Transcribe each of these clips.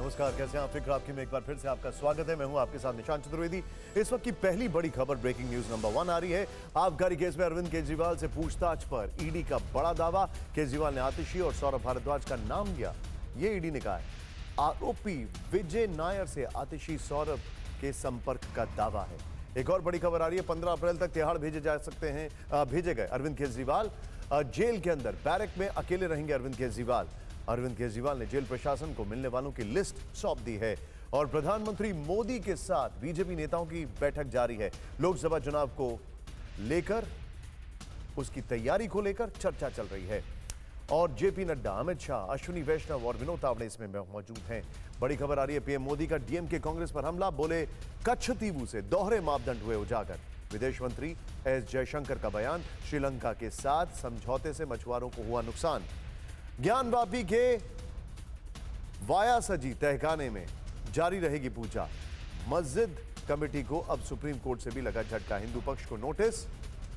नमस्कार, कैसे हैं आप? फिक्र आपकी में एक बार फिर से आपका स्वागत है। मैं हूं आपके साथ निशांत चतुर्वेदी। इस वक्त की पहली बड़ी खबर ब्रेकिंग न्यूज नंबर 1 आ रही है। आबकारी केस में अरविंद केजरीवाल से पूछताछ पर ईडी का बड़ा दावा। केजरीवाल ने आतिशी और सौरभ भारद्वाज का नाम लिया। ये ईडी ने कहा है। आरोपी विजय नायर से आतिशी सौरभ के संपर्क का दावा है। एक और बड़ी खबर आ रही है। 15 अप्रैल तक तिहाड़ भेजे जा सकते हैं। भेजे गए अरविंद केजरीवाल जेल के अंदर बैरक में अकेले रहेंगे। अरविंद केजरीवाल ने जेल प्रशासन को मिलने वालों की लिस्ट सौंप दी है। और प्रधानमंत्री मोदी के साथ बीजेपी नेताओं की बैठक जारी है। लोकसभा चुनाव को लेकर, उसकी तैयारी को लेकर चर्चा चल रही है। और जेपी नड्डा, अमित शाह, अश्विनी वैष्णव और विनोद तावड़े इसमें मौजूद हैं। बड़ी खबर आ रही है। पीएम मोदी का डीएमके कांग्रेस पर हमला। बोले कच्छतीवू से दोहरे मापदंड हुए उजागर। विदेश मंत्री एस जयशंकर का बयान। श्रीलंका के साथ समझौते से मछुआरों को हुआ नुकसान। ज्ञानवापी के वाया सजी तहखाने में जारी रहेगी पूजा। मस्जिद कमेटी को अब सुप्रीम कोर्ट से भी लगा झटका। हिंदू पक्ष को नोटिस।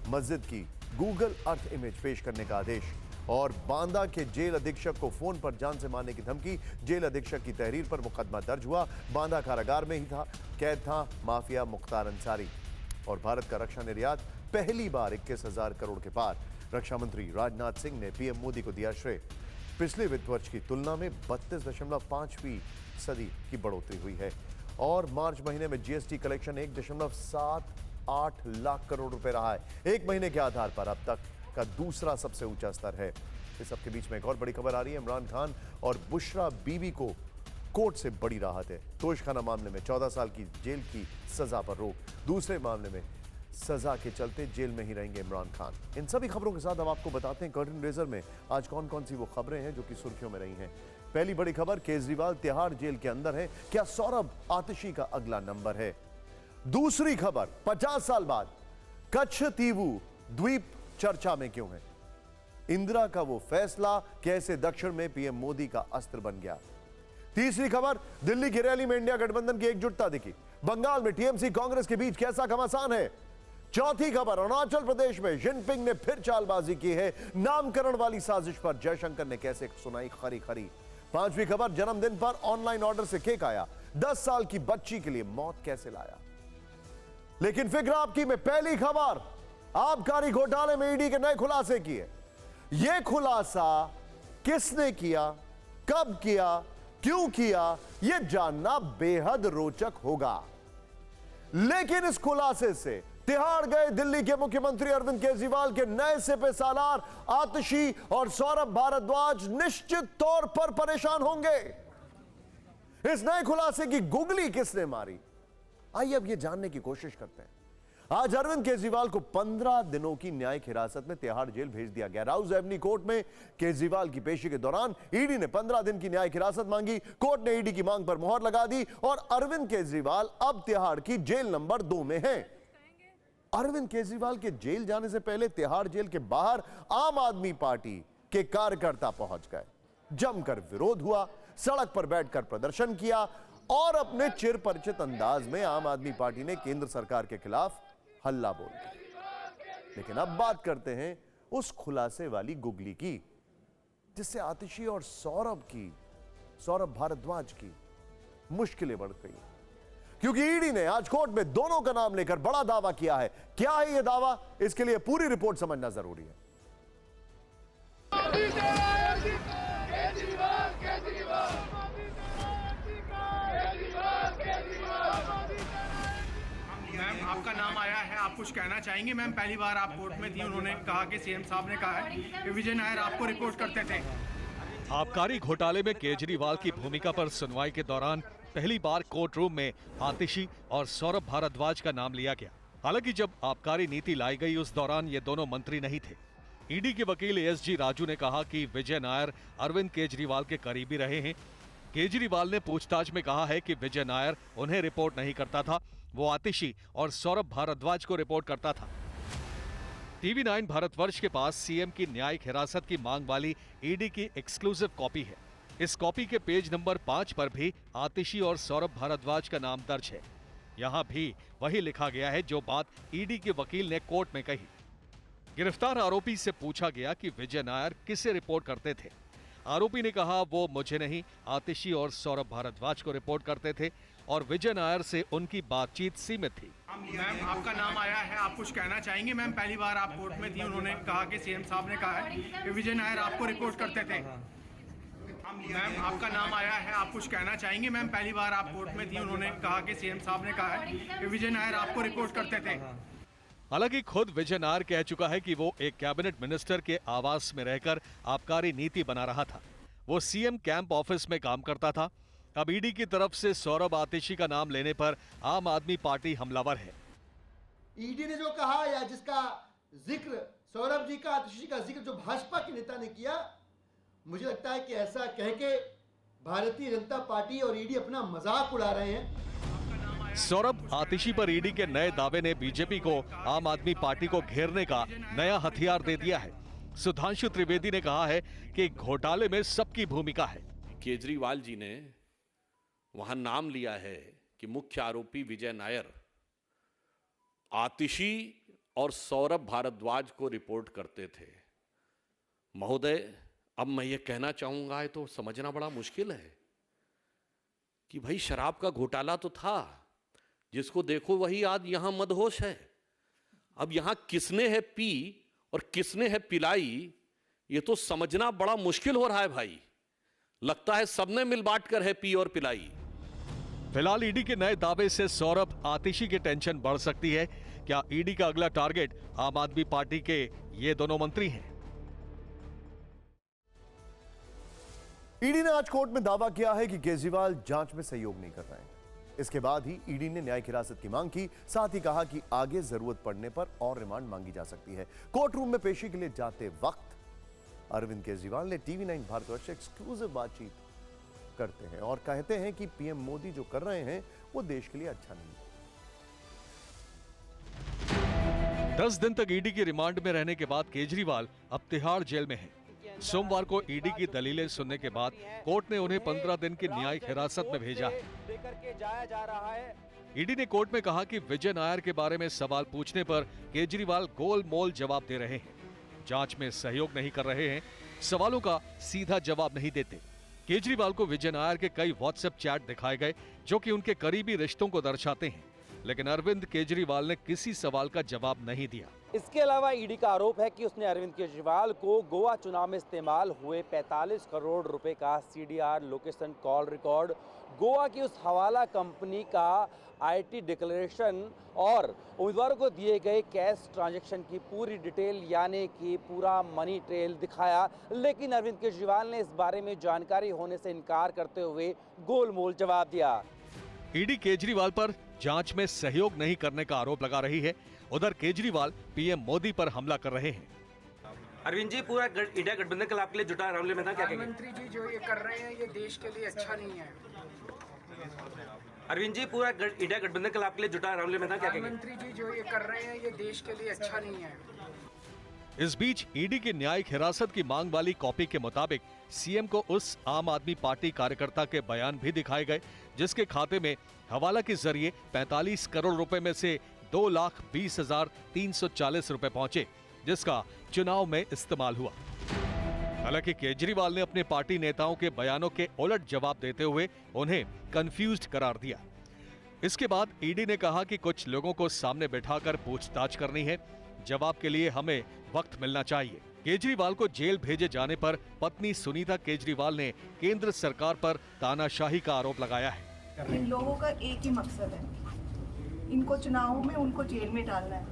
मस्जिद की गूगल अर्थ इमेज पेश करने का आदेश। और बांदा के जेल अधीक्षक को फोन पर जान से मारने की धमकी। जेल अधीक्षक की तहरीर पर मुकदमा दर्ज हुआ। बांदा कारागार में ही था, कैद था माफिया मुख्तार अंसारी। और भारत का रक्षा निर्यात पहली बार 21,000 करोड़ के पार। रक्षा मंत्री राजनाथ सिंह ने पीएम मोदी को दिया श्रेय। पिछले वित्त वर्ष की तुलना में 32.5% की बढ़ोतरी हुई है। और मार्च महीने में जीएसटी कलेक्शन 1.78 लाख करोड़ रुपए रहा है। एक महीने के आधार पर अब तक का दूसरा सबसे ऊंचा स्तर है। इस सबके बीच में एक और बड़ी खबर आ रही है। इमरान खान और बुशरा बीबी को कोर्ट से बड़ी राहत है। तोशखाना मामले में 14 साल की जेल की सजा पर रोक। दूसरे मामले में सजा के चलते जेल में ही रहेंगे इमरान खान। इन सभी खबरों के साथ अब आपको बताते हैं कर्टन रेजर में आज कौन कौन सी वो खबरें हैं जो कि सुर्खियों में रही हैं। पहली बड़ी खबर, केजरीवाल तिहाड़ जेल के अंदर है। क्या सौरभ आतिशी का अगला नंबर है? दूसरी खबर, 50 साल बाद कच्छतीवू द्वीप चर्चा में क्यों है? इंदिरा का वो फैसला कैसे दक्षिण में पीएम मोदी का अस्त्र बन गया? तीसरी खबर, दिल्ली की रैली में इंडिया गठबंधन की एकजुटता दिखी। बंगाल में टीएमसी कांग्रेस के बीच कैसा घमासान है? चौथी खबर, अरुणाचल प्रदेश में जिनपिंग ने फिर चालबाजी की है। नामकरण वाली साजिश पर जयशंकर ने कैसे सुनाई खरी खरी। पांचवी खबर, जन्मदिन पर ऑनलाइन ऑर्डर से केक आया। 10 साल की बच्ची के लिए मौत कैसे लाया? लेकिन फिक्र आपकी में पहली खबर, आबकारी घोटाले में ईडी के नए खुलासे किए। यह खुलासा किसने किया, कब किया, क्यों किया, यह जानना बेहद रोचक होगा। लेकिन इस खुलासे से तिहाड़ गए दिल्ली के मुख्यमंत्री अरविंद केजरीवाल के नए सिपे सालार आतिशी और सौरभ भारद्वाज निश्चित तौर पर परेशान होंगे। इस नए खुलासे की गुगली किसने मारी? आइए अब यह जानने की कोशिश करते हैं। आज अरविंद केजरीवाल को 15 दिनों की न्यायिक हिरासत में तिहाड़ जेल भेज दिया गया। राउज एवेन्यू कोर्ट में केजरीवाल की पेशी के दौरान ईडी ने 15 दिन की न्यायिक हिरासत मांगी। कोर्ट ने ईडी की मांग पर मुहर लगा दी और अरविंद केजरीवाल अब तिहाड़ की जेल नंबर 2 में हैं। अरविंद केजरीवाल के जेल जाने से पहले तिहाड़ जेल के बाहर आम आदमी पार्टी के कार्यकर्ता पहुंच गए। जमकर विरोध हुआ, सड़क पर बैठकर प्रदर्शन किया और अपने चिर परिचित अंदाज में आम आदमी पार्टी ने केंद्र सरकार के खिलाफ हल्ला बोल दिया। लेकिन अब बात करते हैं उस खुलासे वाली गुगली की, जिससे आतिशी और सौरभ भारद्वाज की मुश्किलें बढ़ गई। क्योंकि ईडी ने आज कोर्ट में दोनों का नाम लेकर बड़ा दावा किया है। क्या है यह दावा? इसके लिए पूरी रिपोर्ट समझना जरूरी है। मैम, आपका नाम आया है, आप कुछ कहना चाहेंगे? मैम, पहली बार आप कोर्ट में थी, उन्होंने कहा कि सीएम साहब ने कहा है कि विजय नायर आपको रिपोर्ट करते थे। आबकारी घोटाले में केजरीवाल की भूमिका पर सुनवाई के दौरान पहली बार कोर्ट रूम में आतिशी और सौरभ भारद्वाज का नाम लिया गया। हालांकि जब आबकारी नीति लाई गई उस दौरान ये दोनों मंत्री नहीं थे। ईडी के वकील एसजी राजू ने कहा कि विजय नायर अरविंद केजरीवाल के करीबी रहे हैं। केजरीवाल ने पूछताछ में कहा है कि विजय नायर उन्हें रिपोर्ट नहीं करता था, वो आतिशी और सौरभ भारद्वाज को रिपोर्ट करता था। टीवी 9 भारतवर्ष के पास सीएम की न्यायिक हिरासत की मांग वाली ईडी की एक्सक्लूसिव कॉपी है। इस कॉपी के पेज नंबर 5 पर भी आतिशी और सौरभ भारद्वाज का नाम दर्ज है। यहाँ भी वही लिखा गया है जो बात ईडी के वकील ने कोर्ट में कही। गिरफ्तार आरोपी से पूछा गया कि विजय नायर किसे रिपोर्ट करते थे। आरोपी ने कहा वो मुझे नहीं, आतिशी और सौरभ भारद्वाज को रिपोर्ट करते थे और विजय नायर से उनकी बातचीत सीमित थी। मैम आपका नाम आया है, आप कुछ कहना चाहेंगे? मैम पहली बार आप कोर्ट में थी, उन्होंने कहा कि सीएम साहब ने कहा है कि विजय नायर आपको रिपोर्ट करते थे। मैम आपका नाम आया है, आप कुछ कहना चाहेंगे? मैम पहली बार आप कोर्ट में थी, उन्होंने कहा कि सीएम साहब ने कहा है कि विजय नायर आपको रिपोर्ट करते थे। हालांकि खुद विजय नायर कह चुका है कि वो एक कैबिनेट मिनिस्टर के आवास में रहकर आबकारी नीति बना रहा था। वो सीएम कैंप ऑफिस में काम करता था। अब ईडी की तरफ से सौरभ आतिशी का नाम लेने पर आम आदमी पार्टी हमलावर है। ईडी ने जो कहा या जिसका जिक्र सौरभ जी का, आतिशी का जिक्र जो भाजपा के नेता ने किया, मुझे लगता है कि ऐसा कह के भारतीय जनता पार्टी और ईडी अपना मजाक उड़ा रहे हैं। सौरभ आतिशी पर ईडी के नए दावे ने बीजेपी को आम आदमी पार्टी को घेरने का नया हथियार दे दिया है। सुधांशु त्रिवेदी ने कहा है कि घोटाले में सबकी भूमिका है। केजरीवाल जी ने वहां नाम लिया है कि मुख्य आरोपी विजय नायर आतिशी और सौरभ भारद्वाज को रिपोर्ट करते थे। महोदय, अब मैं ये कहना चाहूंगा, तो समझना बड़ा मुश्किल है कि भाई शराब का घोटाला तो था, जिसको देखो वही आज यहां मदहोश है। अब यहां किसने है पी और किसने है पिलाई, ये तो समझना बड़ा मुश्किल हो रहा है भाई। लगता है सबने मिल बांट कर है पी और पिलाई। फिलहाल ईडी के नए दावे से सौरभ आतिशी की टेंशन बढ़ सकती है। क्या ईडी का अगला टारगेट आम आदमी पार्टी के ये दोनों मंत्री हैं? ईडी ने आज कोर्ट में दावा किया है कि केजरीवाल जांच में सहयोग नहीं कर रहे हैं। इसके बाद ही ईडी ने न्यायिक हिरासत की मांग की। साथ ही कहा कि आगे जरूरत पड़ने पर और रिमांड मांगी जा सकती है। कोर्ट रूम में पेशी के लिए जाते वक्त अरविंद केजरीवाल ने TV9 भारतवर्ष से एक्सक्लूसिव बातचीत करते हैं और कहते हैं कि पीएम मोदी जो कर रहे हैं वो देश के लिए अच्छा नहीं है। 10 दिन तक ईडी की रिमांड में रहने के बाद केजरीवाल अब तिहाड़ जेल में हैं। सोमवार को ईडी की दलीलें सुनने के बाद कोर्ट ने उन्हें 15 दिन की न्यायिक हिरासत में भेजा है। ईडी ने कोर्ट में कहा कि विजय नायर के बारे में सवाल पूछने पर केजरीवाल गोलमोल जवाब दे रहे हैं, जांच में सहयोग नहीं कर रहे हैं, सवालों का सीधा जवाब नहीं देते। केजरीवाल को विजय नायर के कई व्हाट्सएप चैट दिखाए गए जो कि उनके करीबी रिश्तों को दर्शाते हैं, लेकिन अरविंद केजरीवाल ने किसी सवाल का जवाब नहीं दिया। इसके अलावा ईडी का आरोप है कि उसने अरविंद केजरीवाल को गोवा चुनाव में इस्तेमाल हुए 45 करोड़ रुपए का CDR location call record, Goa की उस हवाला कंपनी का IT डिक्लेरेशन और उम्मीदवारों को दिए गए कैश ट्रांजैक्शन की पूरी डिटेल यानी कि पूरा मनी ट्रेल दिखाया। लेकिन अरविंद केजरीवाल ने इस बारे में जानकारी होने से इनकार करते हुए गोलमोल जवाब दिया। ईडी केजरीवाल पर जांच में सहयोग नहीं करने का आरोप लगा रही है। उधर केजरीवाल पीएम मोदी पर हमला कर रहे हैं। अरविंद जी, पूरा इंडिया गठबंधन कल आपके लिए जुटा है, मामले में था क्या कहेंगे? प्रधानमंत्री जी जो ये कर रहे हैं ये देश के लिए अच्छा नहीं है। अरविंद जी, पूरा इंडिया गठबंधन कल आपके लिए जुटा है, मामले में था क्या कहेंगे? प्रधानमंत्री जी जो ये कर रहे हैं ये देश के लिए अच्छा नहीं है। इस बीच ईडी की न्यायिक हिरासत की मांग वाली कॉपी के मुताबिक सीएम को उस आम आदमी पार्टी कार्यकर्ता के बयान भी दिखाए गए जिसके खाते में हवाला के जरिए 45 करोड़ रुपए में से 2,20,340 रुपए पहुंचे, जिसका चुनाव में इस्तेमाल हुआ। हालांकि केजरीवाल ने अपने पार्टी नेताओं के बयानों के उलट जवाब देते हुए उन्हें कंफ्यूज्ड करार दिया। इसके बाद ईडी ने कहा कि कुछ लोगों को सामने बिठाकर पूछताछ करनी है, जवाब के लिए हमें वक्त मिलना चाहिए। केजरीवाल को जेल भेजे जाने पर पत्नी सुनीता केजरीवाल ने केंद्र सरकार पर तानाशाही का आरोप लगाया है। इन लोगों का एक ही मकसद है, इनको चुनावों में उनको जेल में डालना है।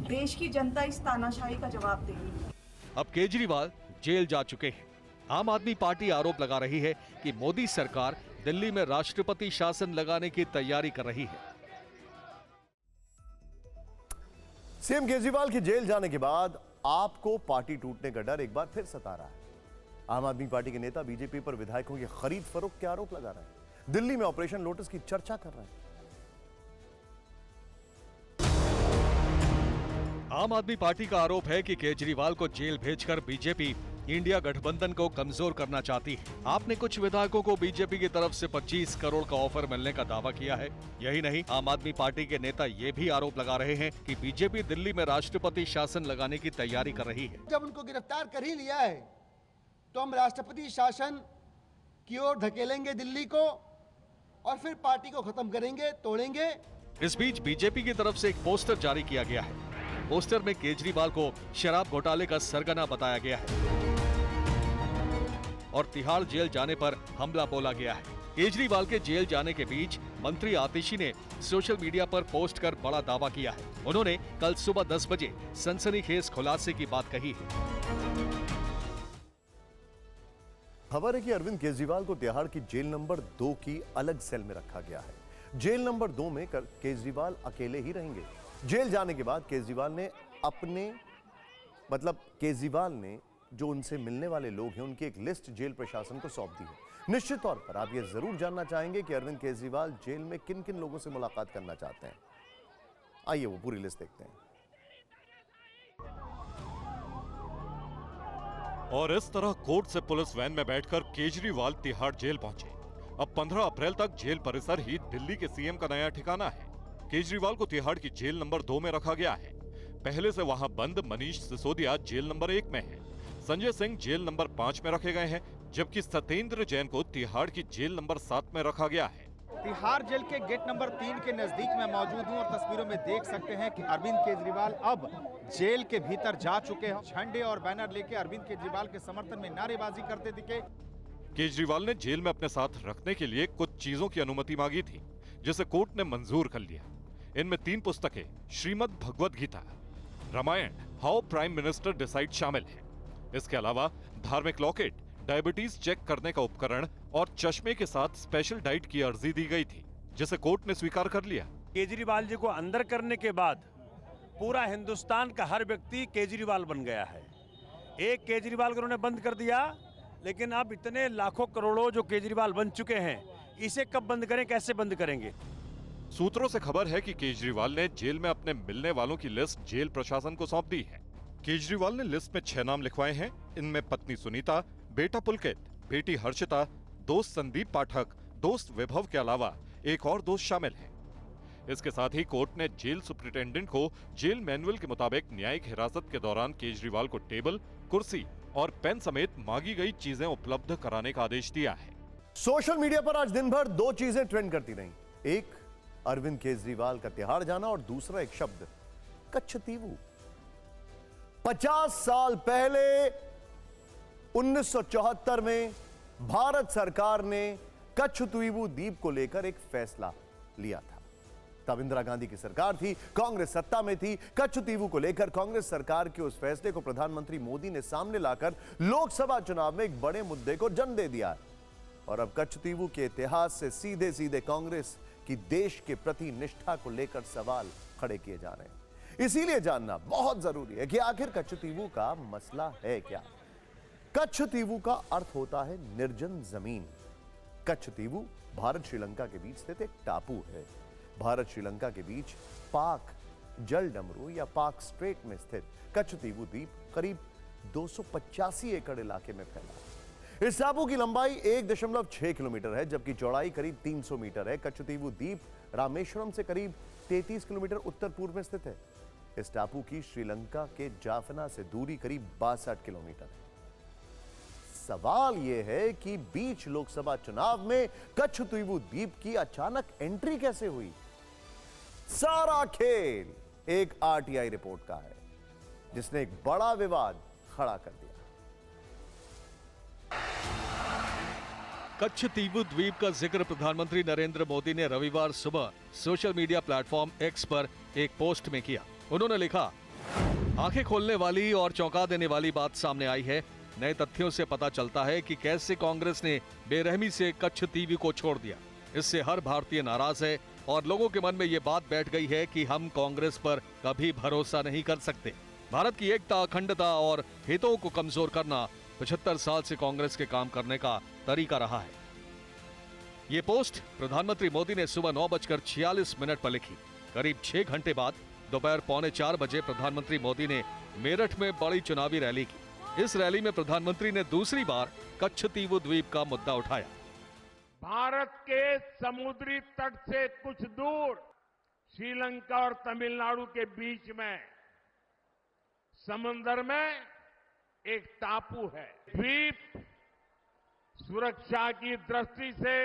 देश की जनता इस तानाशाही का जवाब देगी। अब केजरीवाल जेल जा चुके हैं। आम आदमी पार्टी आरोप लगा रही है कि मोदी सरकार दिल्ली में राष्ट्रपति शासन लगाने की तैयारी कर रही है। सीएम केजरीवाल के जेल जाने के बाद आपको पार्टी टूटने का डर एक बार फिर सता रहा है। आम आदमी पार्टी के नेता बीजेपी पर विधायकों की खरीद फरोख्त के आरोप लगा रहे हैं, दिल्ली में ऑपरेशन लोटस की चर्चा कर रहे हैं। आम आदमी पार्टी का आरोप है कि केजरीवाल को जेल भेजकर बीजेपी इंडिया गठबंधन को कमजोर करना चाहती है। आपने कुछ विधायकों को बीजेपी की तरफ से 25 करोड़ का ऑफर मिलने का दावा किया है। यही नहीं, आम आदमी पार्टी के नेता ये भी आरोप लगा रहे हैं कि बीजेपी दिल्ली में राष्ट्रपति शासन लगाने की तैयारी कर रही है। जब उनको गिरफ्तार कर ही लिया है तो हम राष्ट्रपति शासन की ओर धकेलेंगे दिल्ली को और फिर पार्टी को खत्म करेंगे, तोड़ेंगे। इस बीच बीजेपी की तरफ से एक पोस्टर जारी किया गया है। पोस्टर में केजरीवाल को शराब घोटाले का सरगना बताया गया है और तिहाड़ जेल जाने पर हमला बोला गया है। केजरीवाल के जेल जाने के बीच मंत्री आतिशी ने सोशल मीडिया पर पोस्ट कर बड़ा दावा किया है। उन्होंने कल सुबह 10 बजे सनसनीखेज खुलासे की बात कही है। खबर है कि अरविंद केजरीवाल को तिहाड़ की जेल नंबर 2 की अलग सेल में रखा गया है। जेल नंबर 2 में केजरीवाल अकेले ही रहेंगे। जेल जाने के बाद केजरीवाल ने जो उनसे मिलने वाले लोग हैं उनकी एक लिस्ट जेल प्रशासन को सौंप दी है। निश्चित तौर पर आप ये जरूर जानना चाहेंगे कि अरविंद केजरीवाल जेल में किन किन लोगों से मुलाकात करना चाहते हैं। आइए वो पूरी लिस्ट देखते हैं। और इस तरह कोर्ट से पुलिस वैन में बैठकर केजरीवाल तिहाड़ जेल पहुंचे। अब 15 अप्रैल तक जेल परिसर ही दिल्ली के सीएम का नया ठिकाना है। केजरीवाल को तिहाड़ की जेल नंबर 2 में रखा गया है। पहले से वहां बंद मनीष सिसोदिया जेल नंबर 1 में है। संजय सिंह जेल नंबर 5 में रखे गए हैं, जबकि सत्येंद्र जैन को तिहाड़ की जेल नंबर 7 में रखा गया है। तिहाड़ जेल के गेट नंबर 3 के नजदीक में मौजूद हूं और तस्वीरों में देख सकते हैं कि अरविंद केजरीवाल अब जेल के भीतर जा चुके हैं। झंडे और बैनर लेके अरविंद केजरीवाल के समर्थन में नारेबाजी करते दिखे। केजरीवाल ने जेल में अपने साथ रखने के लिए कुछ चीजों की अनुमति मांगी थी, जिसे कोर्ट ने मंजूर कर लिया। इनमें 3 पुस्तकें, Shrimad Bhagavad Gita, Ramayana, how prime minister decide शामिल है। इसके अलावा धार्मिक लॉकेट, डायबिटीज चेक करने का उपकरण और चश्मे के साथ स्पेशल डाइट की अर्जी दी गई थी, जिसे कोर्ट ने स्वीकार कर लिया। केजरीवाल जी को अंदर करने के बाद पूरा हिंदुस्तान का हर व्यक्ति केजरीवाल बन गया है। एक केजरीवाल को उन्होंने बंद कर दिया, लेकिन अब इतने लाखों करोड़ों जो केजरीवाल बन चुके हैं, इसे कब बंद करें, कैसे बंद करेंगे? सूत्रों से खबर है कि केजरीवाल ने जेल में अपने मिलने वालों की लिस्ट जेल प्रशासन को सौंप दी है। केजरीवाल ने लिस्ट में 6 नाम लिखवाए हैं। इनमें पत्नी सुनीता, बेटा पुलकित, बेटी हर्षिता, दोस्त संदीप पाठक, दोस्त विभव के अलावा एक और दोस्त शामिल है। इसके साथ ही कोर्ट ने जेल सुप्रिंटेंडेंट को जेल मैनुअल के मुताबिक न्यायिक हिरासत के दौरान केजरीवाल को टेबल, कुर्सी और पेन समेत मांगी गई चीजें उपलब्ध कराने का आदेश दिया है। सोशल मीडिया पर आज दिन भर 2 चीजें ट्रेंड करती रहीं। एक अरविंद केजरीवाल का तिहाड़ जाना और दूसरा एक शब्द, कच्छतीवू। 50 साल पहले 1974 में भारत सरकार ने कच्छतीवू द्वीप को लेकर एक फैसला लिया था। तब इंदिरा गांधी की सरकार थी, कांग्रेस सत्ता में थी। कच्छतीवू को लेकर कांग्रेस सरकार के उस फैसले को प्रधानमंत्री मोदी ने सामने लाकर लोकसभा चुनाव में एक बड़े मुद्दे को जन्म दे दिया। और अब कच्छतीवू के इतिहास से सीधे सीधे कांग्रेस की देश के प्रति निष्ठा को लेकर सवाल खड़े किए जा रहे हैं। इसीलिए जानना बहुत जरूरी है कि आखिर कच्छतीवू का मसला है क्या। कच्छतीवू का अर्थ होता है निर्जन जमीन। कच्छतीवू भारत श्रीलंका के बीच स्थित एक टापू है। भारत श्रीलंका के बीच पाक जल डमरू या पाक स्ट्रेट में स्थित कच्छतीवू द्वीप करीब 285 एकड़ इलाके में फैला है। इस टापू की लंबाई 1.6 किलोमीटर है, जबकि चौड़ाई करीब 300 मीटर है। कच्छतीवू द्वीप रामेश्वरम से करीब 33 किलोमीटर उत्तर पूर्व में स्थित है। इस टापू की श्रीलंका के जाफना से दूरी करीब 62 किलोमीटर है। सवाल यह है कि बीच लोकसभा चुनाव में कच्छतीवू द्वीप की अचानक एंट्री कैसे हुई। सारा खेल एक आरटीआई रिपोर्ट का है, जिसने एक बड़ा विवाद खड़ा कर दिया। कच्छतीवू द्वीप का जिक्र प्रधानमंत्री नरेंद्र मोदी ने रविवार सुबह सोशल मीडिया प्लेटफॉर्म एक्स पर एक पोस्ट में किया। उन्होंने लिखा, आंखें खोलने वाली और चौंका देने वाली बात सामने आई है। नए तथ्यों से पता चलता है कि कैसे कांग्रेस ने बेरहमी से कच्छतीवू को छोड़ दिया। इससे हर भारतीय नाराज है और लोगों के मन में ये बात बैठ गई है कि हम कांग्रेस पर कभी भरोसा नहीं कर सकते। भारत की एकता, अखंडता और हितों को कमजोर करना 75 साल से कांग्रेस के काम करने का तरीका रहा है। ये पोस्ट प्रधानमंत्री मोदी ने सुबह 9:46 पर लिखी। करीब 6 घंटे बाद दोपहर 3:45 बजे प्रधानमंत्री मोदी ने मेरठ में बड़ी चुनावी रैली की। इस रैली में प्रधानमंत्री ने दूसरी बार कच्छतीवू द्वीप का मुद्दा उठाया। भारत के समुद्री तट से कुछ दूर श्रीलंका और तमिलनाडु के बीच में समुद्र में एक टापू है। द्वीप सुरक्षा की दृष्टि से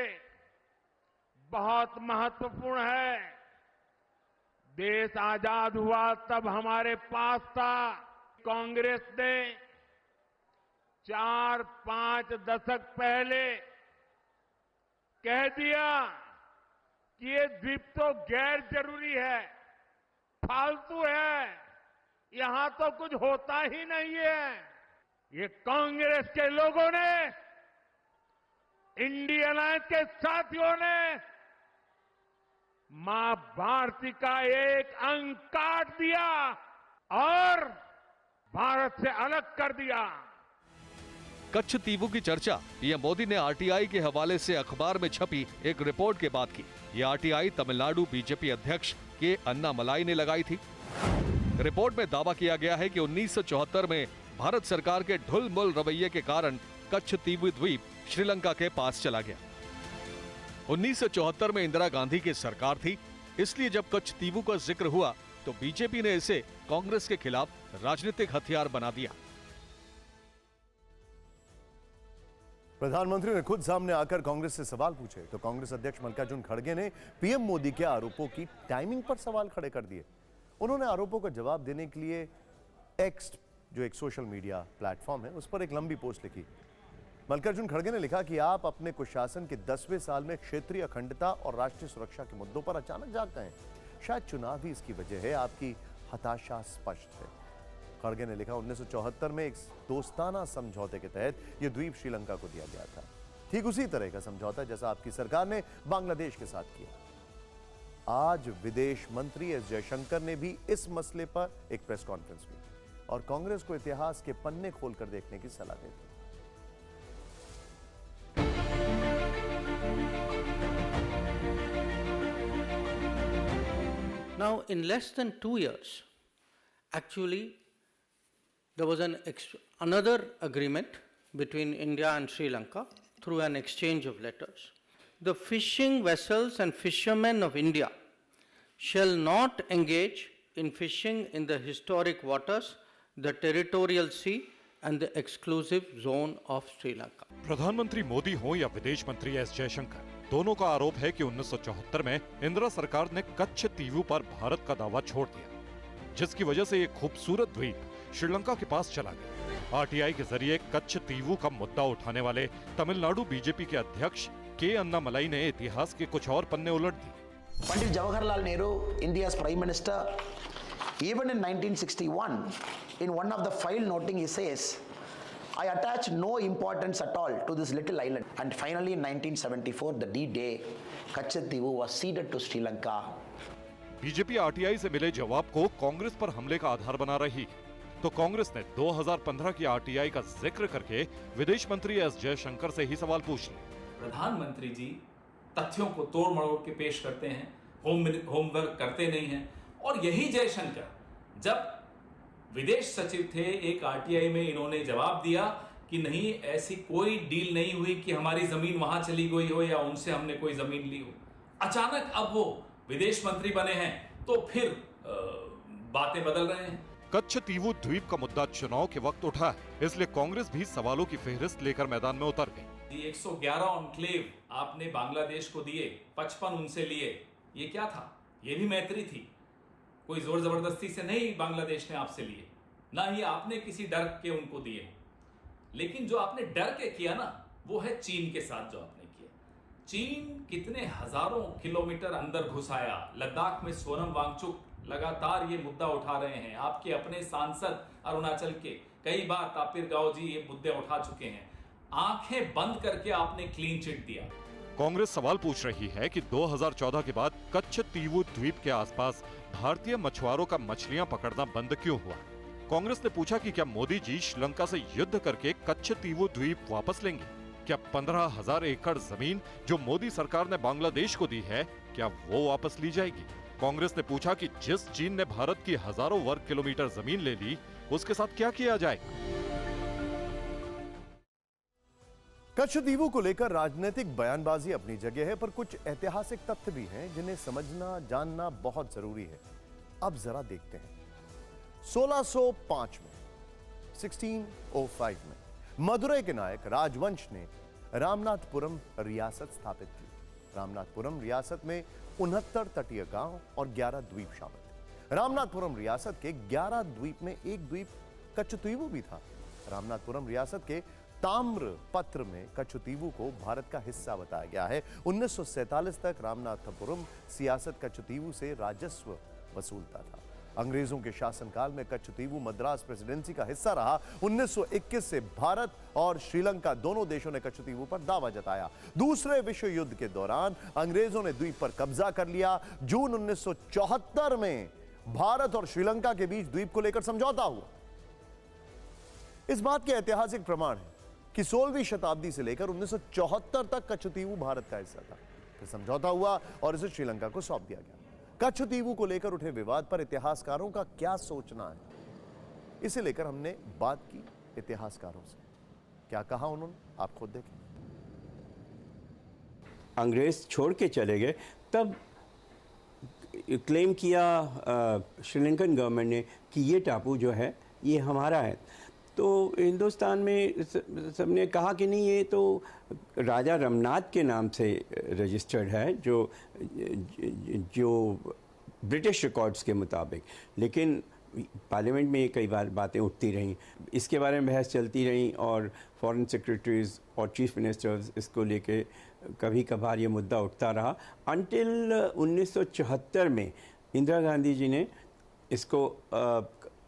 बहुत महत्वपूर्ण है। देश आजाद हुआ तब हमारे पास था। कांग्रेस ने 4-5 दशक पहले कह दिया कि ये द्वीप तो गैर जरूरी है, फालतू है, यहां तो कुछ होता ही नहीं है। ये कांग्रेस के लोगों ने, इंडियन अलायंस के साथियों ने मां भारती का एक अंग काट दिया और भारत से अलग कर दिया। कच्छ तीवू की चर्चा पीएम मोदी ने आरटीआई के हवाले से अखबार में छपी एक रिपोर्ट के बाद की। ये आरटीआई तमिलनाडु बीजेपी अध्यक्ष के अन्नामलाई ने लगाई थी। रिपोर्ट में दावा किया गया है कि 1974 में भारत सरकार के ढुलमुल रवैये के कारण कच्छ तीवू द्वीप श्रीलंका के पास चला गया। 1974 में इंदिरा गांधी की सरकार थी, इसलिए जब कच्छ तीवू का जिक्र हुआ तो बीजेपी ने इसे कांग्रेस के खिलाफ राजनीतिक हथियार बना दिया। प्रधानमंत्री ने खुद सामने आकर कांग्रेस से सवाल पूछे तो कांग्रेस अध्यक्ष मल्लिकार्जुन खड़गे ने पीएम मोदी के आरोपों की टाइमिंग पर सवाल खड़े कर दिए। उन्होंने आरोपों का जवाब देने के लिए एक्स, जो एक सोशल मीडिया प्लेटफॉर्म है, उस पर एक लंबी पोस्ट लिखी। मल्लिकार्जुन खड़गे ने लिखा कि आप अपने कुशासन के 10वें साल में क्षेत्रीय अखंडता और राष्ट्रीय सुरक्षा के मुद्दों पर अचानक जाग गए। शायद चुनाव ही इसकी वजह है। आपकी हताशा स्पष्ट है। खड़गे ने लिखा, 1974 में एक दोस्ताना समझौते के तहत यह द्वीप श्रीलंका को दिया गया था। ठीक उसी तरह का समझौता जैसा आपकी सरकार ने बांग्लादेश के साथ किया। आज विदेश मंत्री एस जयशंकर ने भी इस मसले पर एक प्रेस कॉन्फ्रेंस की और कांग्रेस को इतिहास के पन्ने खोलकर देखने की सलाह दी। Now, in less than 2 years, actually, there was another agreement between India and Sri Lanka through an exchange of letters. The fishing vessels and fishermen of India shall not engage in fishing in the historic waters, the territorial sea, and the exclusive zone of Sri Lanka. प्रधानमंत्री मोदी हो या विदेश मंत्री S Jaishankar, दोनों का आरोप है कि 1974 में इंदिरा सरकार ने कच्छ तीवू पर भारत का दावा छोड़ दिया, जिसकी वजह से ये खूबसूरत द्वीप श्रीलंका के पास चला गया। आरटीआई के जरिए कच्छ तीवू का मुद्दा उठाने वाले तमिलनाडु बीजेपी के अध्यक्ष के अन्नामलाई ने इतिहास के कुछ और पन्ने उलट दिए। Pandit Jawaharlal Nehru, India's Prime Minister, even in 1961, in one of the file noting he says, I attach no importance at all to this little island. And finally in 1974, the D-Day, Kachh Tivu was ceded to Sri Lanka. BJP RTI से मिले जवाब को कांग्रेस पर हमले का आधार बना रही है, तो कांग्रेस ने 2015 की आरटीआई का जिक्र करके विदेश मंत्री एस जयशंकर से ही सवाल पूछ लिया। प्रधानमंत्री जी तथ्यों को तोड़ मरोड़ के पेश करते हैं, होमवर्क करते नहीं हैं, और यही जयशंकर जब विदेश सचिव थे एक आरटीआई में इन्होंने जवाब दिया कि नहीं, ऐसी कोई डील नहीं हुई कि हमारी जमीन वहां चली गई हो या उनसे हमने कोई जमीन ली हो। अचानक अब वो विदेश मंत्री बने हैं तो फिर बातें बदल रहे हैं। कच्छ तीवू द्वीप का मुद्दा चुनाव के वक्त उठा है, इसलिए कांग्रेस भी सवालों की फेहरिस्त लेकर मैदान में उतर गई। 111 ऑन्क्लेव आपने बांग्लादेश को दिए, 55 उनसे लिए, ये क्या था? ये भी मैत्री थी, कोई जोर जबरदस्ती से नहीं बांग्लादेश ने आपसे लिए, ना ही आपने किसी डर के उनको दिए। लेकिन जो आपने डर के किया ना, वो है चीन के साथ जो आपने किया। चीन कितने हजारों किलोमीटर अंदर घुस आया। लद्दाख में सोनम वांगचुक लगातार ये मुद्दा उठा रहे हैं। आपके अपने सांसद अरुणाचल के कई बार तापिर गाव जी ये मुद्दे उठा चुके हैं। आंखें बंद करके आपने क्लीन चिट दिया। कांग्रेस सवाल पूछ रही है कि 2014 के बाद कच्छ तीवू द्वीप के आसपास भारतीय मछुआरों का मछलियां पकड़ना बंद क्यों हुआ। कांग्रेस ने पूछा कि क्या मोदी जी श्रीलंका से युद्ध करके कच्छ तीवू द्वीप वापस लेंगे? क्या 15,000 एकड़ जमीन जो मोदी सरकार ने बांग्लादेश को दी है, क्या वो वापस ली जाएगी? कांग्रेस ने पूछा कि जिस चीन ने भारत की हजारों वर्ग किलोमीटर जमीन ले ली, उसके साथ क्या किया जाएगा? कच्छ द्वीपों को लेकर राजनीतिक बयानबाजी अपनी जगह है, पर कुछ ऐतिहासिक तथ्य भी हैं जिन्हें समझना जानना बहुत जरूरी है। अब जरा देखते हैं। 1605 में 1605 में मदुरई के नायक राजवंश ने रामनाथपुरम रियासत स्थापित की। रामनाथपुरम रियासत में 69 तटीय गांव और 11 द्वीप शामिल थे। रामनाथपुरम रियासत के 11 द्वीप में एक द्वीप कच्छतीवू भी था। रामनाथपुरम रियासत के ताम्र पत्र में कच्छतीवू को भारत का हिस्सा बताया गया है। 1947 तक रामनाथपुरम सियासत कच्छतीवू से राजस्व वसूलता था। अंग्रेजों के शासनकाल में कच्छतीवू मद्रास प्रेसिडेंसी का हिस्सा रहा। 1921 से भारत और श्रीलंका दोनों देशों ने कच्छतीवू पर दावा जताया। दूसरे विश्व युद्ध के दौरान अंग्रेजों ने द्वीप पर कब्जा कर लिया। जून 1974 में भारत और श्रीलंका के बीच द्वीप को लेकर समझौता हुआ। इस बात के ऐतिहासिक प्रमाण है कि 16वीं शताब्दी से लेकर 1974 तक कच्छतीवू भारत का हिस्सा था। फिर समझौता हुआ और इसे श्रीलंका को सौंप दिया गया। कच्छतीवू को लेकर उठे विवाद पर इतिहासकारों का क्या सोचना है, इसे लेकर हमने बात की इतिहासकारों से। क्या कहा उन्होंने, आप खुद देखें। अंग्रेज छोड़ के चले गए, तब क्लेम किया श्रीलंकन गवर्नमेंट ने कि ये टापू जो है ये हमारा है। तो हिंदुस्तान में सबने कहा कि नहीं, ये तो राजा रमनाथ के नाम से रजिस्टर्ड है, जो ब्रिटिश रिकॉर्ड्स के मुताबिक। लेकिन पार्लियामेंट में कई बार बातें उठती रहीं, इसके बारे में बहस चलती रहीं और फॉरेन सेक्रेटरीज और चीफ मिनिस्टर्स इसको लेके कभी कभार ये मुद्दा उठता रहा। अनटिल 1974 में इंदिरा गांधी जी ने इसको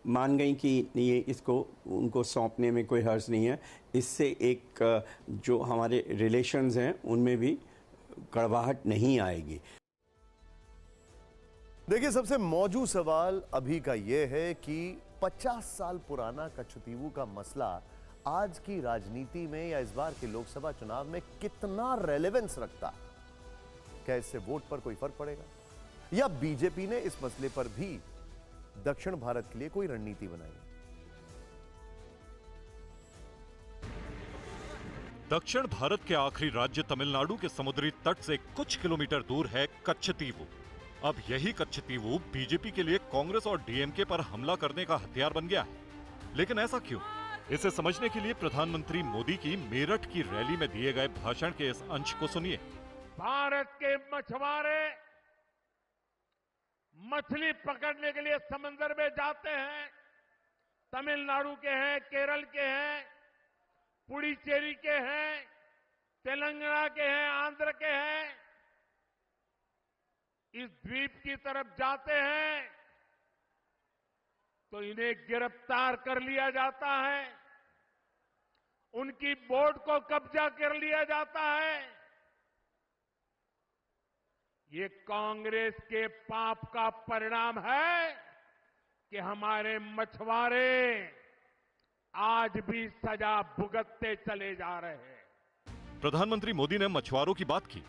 मान गई कि ये इसको उनको सौंपने में कोई हर्ज नहीं है। इससे एक जो हमारे रिलेशंस हैं उनमें भी कड़वाहट नहीं आएगी। देखिए, सबसे मौजूद सवाल अभी का यह है कि 50 साल पुराना कच्छतीवू का मसला आज की राजनीति में या इस बार के लोकसभा चुनाव में कितना रेलेवेंस रखता है। क्या इससे वोट पर कोई फर्क पड़ेगा, या बीजेपी ने इस मसले पर भी दक्षिण भारत के लिए कोई रणनीति बनाई? दक्षिण भारत के आखिरी राज्य तमिलनाडु के समुद्री तट से कुछ किलोमीटर दूर है कच्छतीवू। अब यही कच्छतीवू बीजेपी के लिए कांग्रेस और डीएमके पर हमला करने का हथियार बन गया है। लेकिन ऐसा क्यों? इसे समझने के लिए प्रधानमंत्री मोदी की मेरठ की रैली में दिए गए भाषण के इस अंश को सुनिए। भारत के मछुआरे मछली पकड़ने के लिए समंदर में जाते हैं। तमिलनाडु के हैं, केरल के हैं, पुडुचेरी के हैं, तेलंगाना के हैं, आंध्र के हैं। इस द्वीप की तरफ जाते हैं तो इन्हें गिरफ्तार कर लिया जाता है, उनकी बोट को कब्जा कर लिया जाता है। ये कांग्रेस के पाप का परिणाम है कि हमारे मछुआरे आज भी सजा भुगतते चले जा रहे हैं। प्रधानमंत्री मोदी ने मछुआरों की बात की।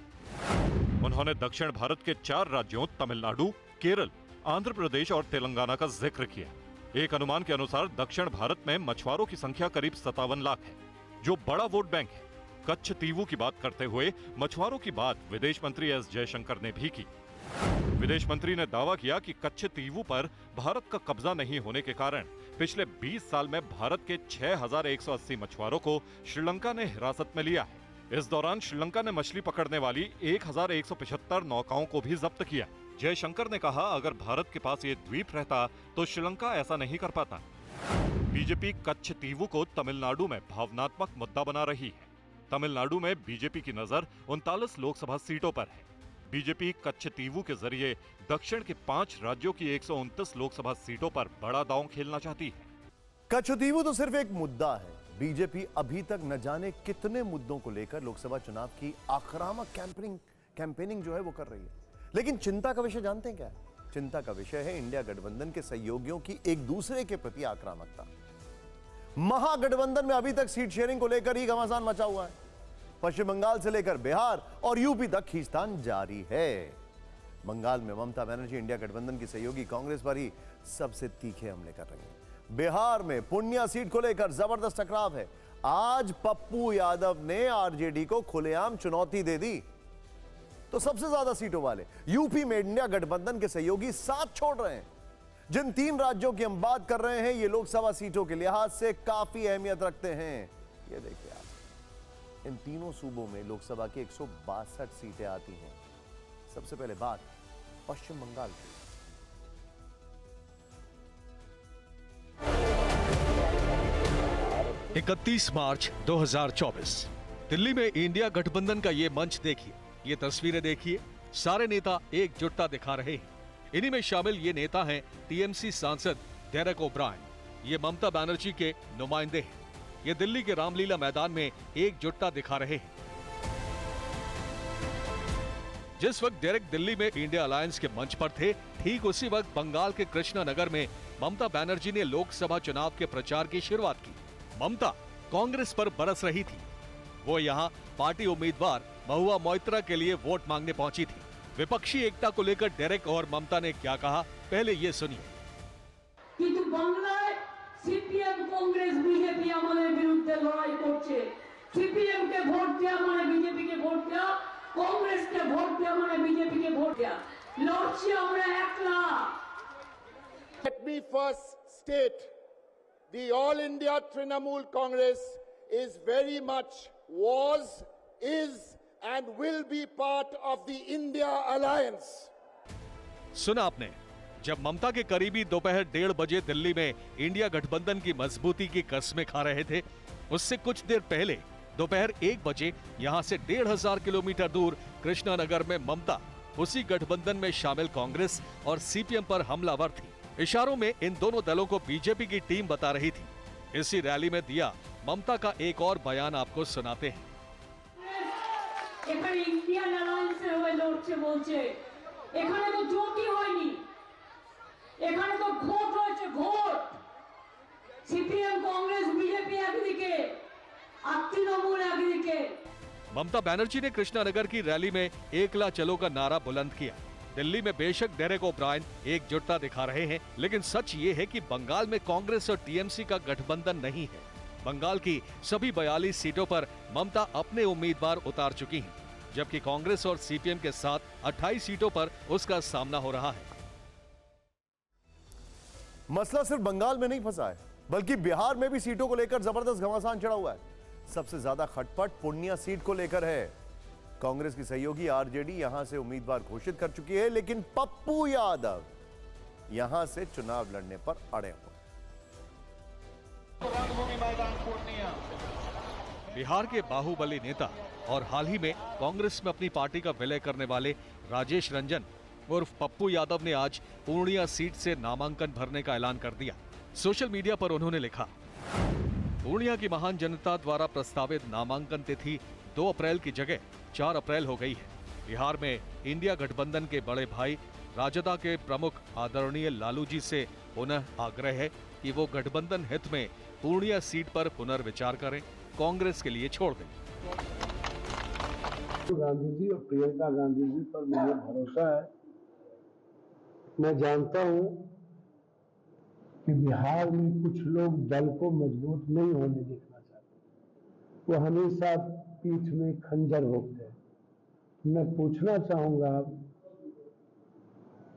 उन्होंने दक्षिण भारत के 4 राज्यों तमिलनाडु, केरल, आंध्र प्रदेश और तेलंगाना का जिक्र किया। एक अनुमान के अनुसार दक्षिण भारत में मछुआरों की संख्या करीब 57 लाख है, जो बड़ा वोट बैंक है। कच्छतीवू की बात करते हुए मछुआरों की बात विदेश मंत्री एस जयशंकर ने भी की। विदेश मंत्री ने दावा किया कि कच्छतीवू पर भारत का कब्जा नहीं होने के कारण पिछले 20 साल में भारत के 6180 मछुआरों को श्रीलंका ने हिरासत में लिया है। इस दौरान श्रीलंका ने मछली पकड़ने वाली 1175 नौकाओं को भी जब्त किया। जयशंकर ने कहा, अगर भारत के पास ये द्वीप रहता तो श्रीलंका ऐसा नहीं कर पाता। बीजेपी कच्छतीवू को तमिलनाडु में भावनात्मक मुद्दा बना रही है। तमिलनाडु में बीजेपी की नजर 39 लोकसभा सीटों पर है। बीजेपी कच्छतीवू के जरिए दक्षिण के 5 राज्यों की 129 लोकसभा सीटों पर बड़ा दांव खेलना चाहती है। कच्छतीवू तो सिर्फ एक मुद्दा है। बीजेपी अभी तक न जाने कितने मुद्दों को लेकर लोकसभा चुनाव की आक्रामक कैंपेनिंग जो है वो कर रही है। लेकिन चिंता का विषय जानते हैं क्या है? चिंता का विषय है इंडिया गठबंधन के सहयोगियों की एक दूसरे के प्रति आक्रामकता। महागठबंधन में अभी तक सीट शेयरिंग को लेकर ही घमासान मचा हुआ है। पश्चिम बंगाल से लेकर बिहार और यूपी तक खींचतान जारी है। बंगाल में ममता बनर्जी इंडिया गठबंधन की सहयोगी कांग्रेस पर ही सबसे तीखे हमले कर रही हैं। बिहार में पूर्णिया सीट को लेकर जबरदस्त टकराव है। आज पप्पू यादव ने आरजेडी को खुलेआम चुनौती दे दी तो सबसे ज्यादा सीटों वाले यूपी में इंडिया गठबंधन के सहयोगी साथ छोड़ रहे हैं। जिन 3 राज्यों की हम बात कर रहे हैं ये लोकसभा सीटों के लिहाज से काफी अहमियत रखते हैं। ये देखिए आप, इन तीनों सूबों में लोकसभा की 162 सीटें आती हैं। सबसे पहले बात पश्चिम बंगाल की। इकतीस मार्च 2024 दिल्ली में इंडिया गठबंधन का ये मंच देखिए, ये तस्वीरें देखिए। सारे नेता एकजुटता दिखा रहे हैं। इन्हीं में शामिल ये नेता हैं टीएमसी सांसद डेरेक ओब्रायन। ये ममता बनर्जी के नुमाइंदे हैं। ये दिल्ली के रामलीला मैदान में एकजुटता दिखा रहे हैं। जिस वक्त डेरेक दिल्ली में इंडिया अलायंस के मंच पर थे, ठीक उसी वक्त बंगाल के कृष्णा नगर में ममता बनर्जी ने लोकसभा चुनाव के प्रचार की शुरुआत की। ममता कांग्रेस पर बरस रही थी। वो यहाँ पार्टी उम्मीदवार महुआ मोइत्रा के लिए वोट मांगने पहुंची थी। विपक्षी एकता को लेकर डेरेक और ममता ने क्या कहा, पहले ये सुनिए। কিন্তু বাংলায় সিপিএম কংগ্রেস বিজেপি আমাদের বিরুদ্ধে লড়াই করছে। সিপিএম কে ভোট দেওয়া মানে বিজেপি কে ভোট দেওয়া, কংগ্রেস কে ভোট দেওয়া মানে বিজেপি কে ভোট দেওয়া। লড়ছি আমরা একলা। Let me first state the All India Trinamool Congress is very much was, is and will be part of the India Alliance. सुना आपने, जब ममता के करीबी दोपहर 1:30 बजे दिल्ली में इंडिया गठबंधन की मजबूती की कस्में खा रहे थे, उससे कुछ देर पहले दोपहर 1 बजे यहां से 1,500 किलोमीटर दूर कृष्णानगर में ममता उसी गठबंधन में शामिल कांग्रेस और सीपीएम पर हमलावर थी। इशारों में इन दोनों दलों को बीजेपी की टीम बता रही थी। इसी रैली में दिया ममता का एक और बयान आपको सुनाते हैं। এখানে ইন্ডিয়ান অ্যালায়েন্সের হয়ে লড়ছে বলছে, এখানে তো জোটই হয়নি, এখানে তো ভোট হয়েছে, ভোট। সিপিএম কংগ্রেস বিজেপি একদিকে আর তৃণমূল একদিকে। ममता बनर्जी ने कृष्णानगर की रैली में एकला चलो का नारा बुलंद किया। दिल्ली में बेशक डेरेक ओब्रायन एकजुटता दिखा रहे हैं, लेकिन सच ये है कि बंगाल में कांग्रेस और टीएमसी का गठबंधन नहीं है। बंगाल की सभी 42 सीटों पर ममता अपने उम्मीदवार उतार चुकी हैं, जबकि कांग्रेस और सीपीएम के साथ 28 सीटों पर उसका सामना हो रहा है। मसला सिर्फ बंगाल में नहीं फंसा है, बल्कि बिहार में भी सीटों को लेकर जबरदस्त घमासान चढ़ा हुआ है। सबसे ज्यादा खटपट पूर्णिया सीट को लेकर है। कांग्रेस की सहयोगी आरजेडी यहां से उम्मीदवार घोषित कर चुकी है, लेकिन पप्पू यादव यहां से चुनाव लड़ने पर अड़े हुए। बिहार के बाहुबली नेता और हाल ही में कांग्रेस में अपनी पार्टी का विलय करने वाले राजेश रंजन उर्फ पप्पू यादव ने आज पूर्णिया सीट से नामांकन भरने का ऐलान कर दिया। सोशल मीडिया पर उन्होंने लिखा, पूर्णिया की महान जनता द्वारा प्रस्तावित नामांकन तिथि 2 अप्रैल की जगह 4 अप्रैल हो गई है। बिहार में इंडिया गठबंधन के बड़े भाई राजदा के प्रमुख आदरणीय लालू जी से पुनः आग्रह है कि वो गठबंधन हित में पूर्णिया सीट पर पुनर्विचार करें, कांग्रेस के लिए छोड़ दें। गांधी जी और प्रियंका गांधी जी पर मुझे भरोसा है। मैं जानता हूं कि बिहार में कुछ लोग दल को मजबूत नहीं होने देखना चाहते, वो हमेशा पीठ में खंजर भोंकते हैं। मैं पूछना चाहूंगा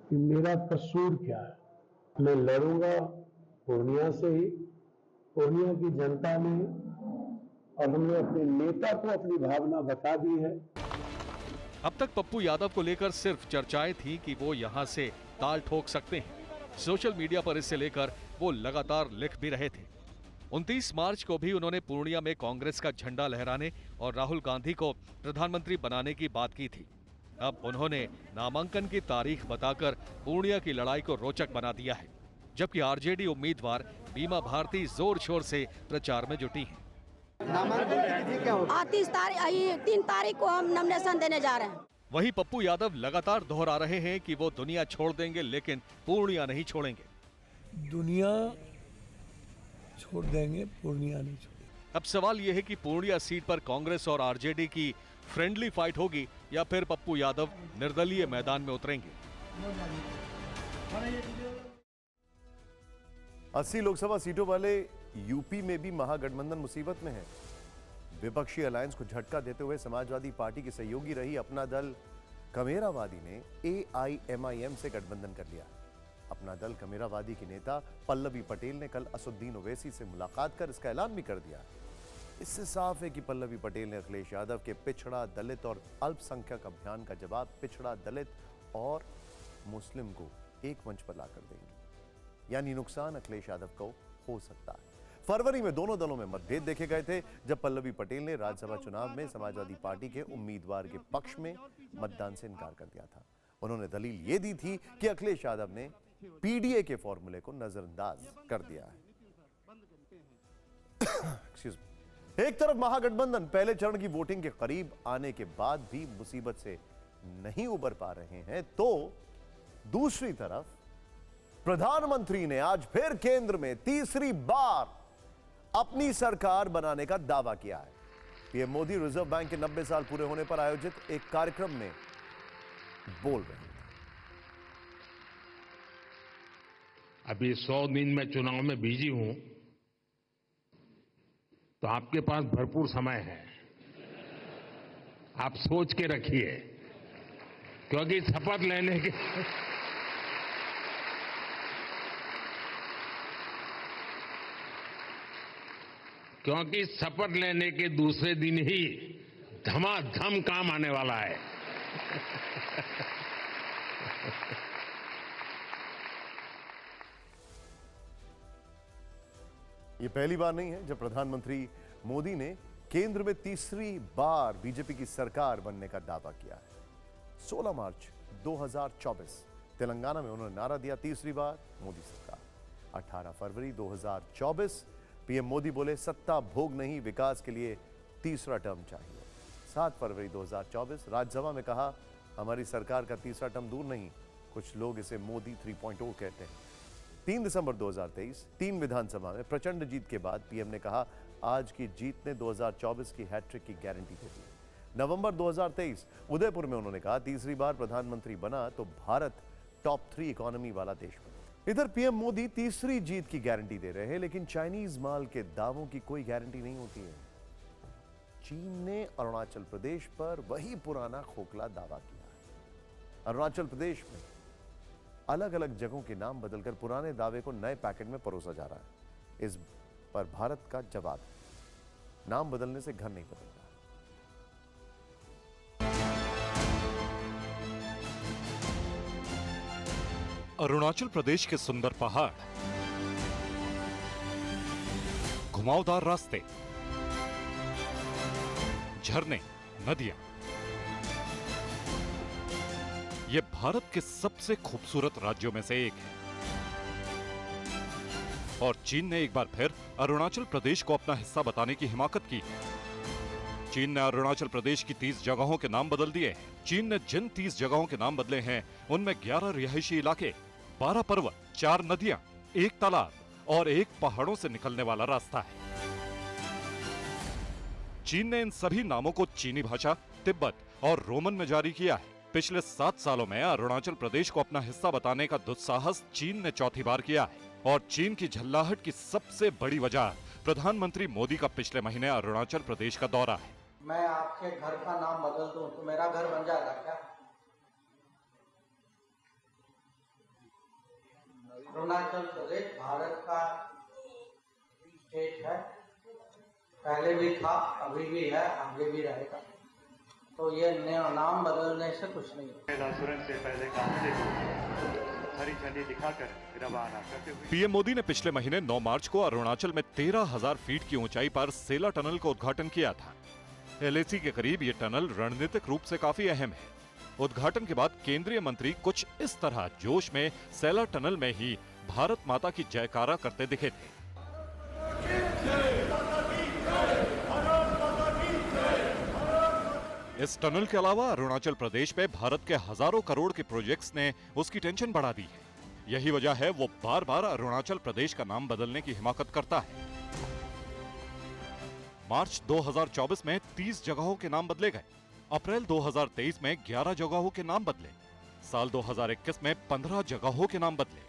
कि मेरा कसूर क्या है। मैं लड़ूंगा पूर्णिया से ही। पूर्णिया की जनता ने और हमने अपने नेता को अपनी भावना बता दी है। अब तक पप्पू यादव को लेकर सिर्फ चर्चाएं थी कि वो यहां से ताल ठोक सकते हैं। सोशल मीडिया पर इसे लेकर वो लगातार लिख भी रहे थे। 29 मार्च को भी उन्होंने पूर्णिया में कांग्रेस का झंडा लहराने और राहुल गांधी को प्रधानमंत्री बनाने की बात की थी। अब उन्होंने नामांकन की तारीख बताकर पूर्णिया की लड़ाई को रोचक बना दिया है, जबकि आरजेडी उम्मीदवार बीमा भारती जोर शोर से प्रचार में जुटी हैं। नामांकन की तिथि क्या होगी? 3 तारीख को हम नॉमिनेशन देने जा रहे हैं। वहीं पप्पू यादव लगातार दोहरा रहे हैं कि वो दुनिया छोड़ देंगे, लेकिन पूर्णिया नहीं छोड़ेंगे। दुनिया छोड़ देंगे, पूर्णिया नहीं छोड़ेंगे। अब सवाल यह है कि पूर्णिया सीट पर कांग्रेस और आरजेडी की फ्रेंडली फाइट होगी या फिर पप्पू यादव निर्दलीय मैदान में उतरेंगे। 80 लोकसभा सीटों वाले यूपी में भी महागठबंधन मुसीबत में है। विपक्षी अलायंस को झटका देते हुए समाजवादी पार्टी की सहयोगी रही अपना दल कमेरावादी ने एआईएमआईएम से गठबंधन कर लिया। अपना दल कमेरावादी की नेता पल्लवी पटेल ने कल असुद्दीन ओवैसी से मुलाकात कर इसका ऐलान भी कर दिया। इससे साफ है कि पल्लवी पटेल ने अखिलेश यादव के पिछड़ा दलित और अल्पसंख्यक अभियान का जवाब पिछड़ा दलित और मुस्लिम को एक मंच पर लाकर देंगे, यानी नुकसान अखिलेश यादव को हो सकता है। फरवरी में दोनों दलों में मतभेद देखे गए थे जब पल्लवी पटेल ने राज्यसभा चुनाव में समाजवादी पार्टी के उम्मीदवार के पक्ष में मतदान से इनकार कर दिया था। उन्होंने दलील यह दी थी कि अखिलेश यादव ने पीडीए के फॉर्मूले को नजरअंदाज कर दिया है। एक तरफ महागठबंधन पहले चरण की वोटिंग के करीब आने के बाद भी मुसीबत से नहीं उबर पा रहे हैं, तो दूसरी तरफ प्रधानमंत्री ने आज फिर केंद्र में तीसरी बार अपनी सरकार बनाने का दावा किया है। पीएम मोदी रिजर्व बैंक के 90 साल पूरे होने पर आयोजित एक कार्यक्रम में बोल रहे थे। अभी 100 दिन में चुनाव में बिजी हूं, तो आपके पास भरपूर समय है। आप सोच के रखिए, क्योंकि शपथ लेने के शपथ लेने के दूसरे दिन ही धमाधम काम आने वाला है। ये पहली बार नहीं है जब प्रधानमंत्री मोदी ने केंद्र में तीसरी बार बीजेपी की सरकार बनने का दावा किया है। 16 मार्च 2024 तेलंगाना में उन्होंने नारा दिया, तीसरी बार मोदी सरकार। 18 फरवरी 2024 पीएम मोदी बोले, सत्ता भोग नहीं, विकास के लिए तीसरा टर्म चाहिए। 7 फरवरी 2024 राज्यसभा में कहा, हमारी सरकार का तीसरा टर्म दूर नहीं, कुछ लोग इसे मोदी 3.0 कहते हैं। 3 दिसंबर 2023 3 विधानसभा में प्रचंड जीत के बाद पीएम ने कहा, आज की जीत ने 2024 की हैट्रिक की गारंटी दे दी। नवंबर 2023 उदयपुर में उन्होंने कहा, तीसरी बार प्रधानमंत्री बना तो भारत टॉप 3 इकोनॉमी वाला देश बना। इधर पीएम मोदी तीसरी जीत की गारंटी दे रहे हैं, लेकिन चाइनीज माल के दावों की कोई गारंटी नहीं होती है। चीन ने अरुणाचल प्रदेश पर वही पुराना खोखला दावा किया है। अरुणाचल प्रदेश में अलग अलग जगहों के नाम बदलकर पुराने दावे को नए पैकेट में परोसा जा रहा है। इस पर भारत का जवाब, नाम बदलने से घर नहीं बदलता। अरुणाचल प्रदेश के सुंदर पहाड़, घुमावदार रास्ते, झरने, नदियां, ये भारत के सबसे खूबसूरत राज्यों में से एक है। और चीन ने एक बार फिर अरुणाचल प्रदेश को अपना हिस्सा बताने की हिमाकत की है। चीन ने अरुणाचल प्रदेश की 30 जगहों के नाम बदल दिए हैं। चीन ने जिन 30 जगहों के नाम बदले हैं, उनमें 11 रिहायशी इलाके, 12 पर्वत, 4 नदियां, 1 तालाब और 1 पहाड़ों से निकलने वाला रास्ता है। चीन ने इन सभी नामों को चीनी भाषा, तिब्बत और रोमन में जारी किया है। पिछले 7 सालों में अरुणाचल प्रदेश को अपना हिस्सा बताने का दुस्साहस चीन ने चौथी बार किया है। और चीन की झल्लाहट की सबसे बड़ी वजह प्रधानमंत्री मोदी का पिछले महीने अरुणाचल प्रदेश का दौरा है। मैं आपके घर का नाम बदल दूं तो मेरा घर बन जाएगा क्या? अरुणाचल प्रदेश भारत का स्टेट है, पहले भी था, अभी भी है, आगे भी रहेगा। तो ये नाम बदलने से कुछ नहीं हरी झंडी दिखाकर रवाना करते हुए पीएम मोदी ने पिछले महीने 9 मार्च को अरुणाचल में 13,000 फीट की ऊंचाई पर सेला टनल का उद्घाटन किया था। LAC के करीब ये टनल रणनीतिक रूप से काफी अहम है। उद्घाटन के बाद केंद्रीय मंत्री कुछ इस तरह जोश में सेला टनल में ही भारत माता की जयकारा करते दिखे थे। इस टनल के अलावा अरुणाचल प्रदेश पे भारत के हजारों करोड़ के प्रोजेक्ट्स ने उसकी टेंशन बढ़ा दी है। यही वजह है वो बार बार अरुणाचल प्रदेश का नाम बदलने की हिमाकत करता है। मार्च 2024 में 30 जगहों के नाम बदले गए। अप्रैल 2023 में 11 जगहों के नाम बदले। साल 2021 में 15 जगहों के नाम बदले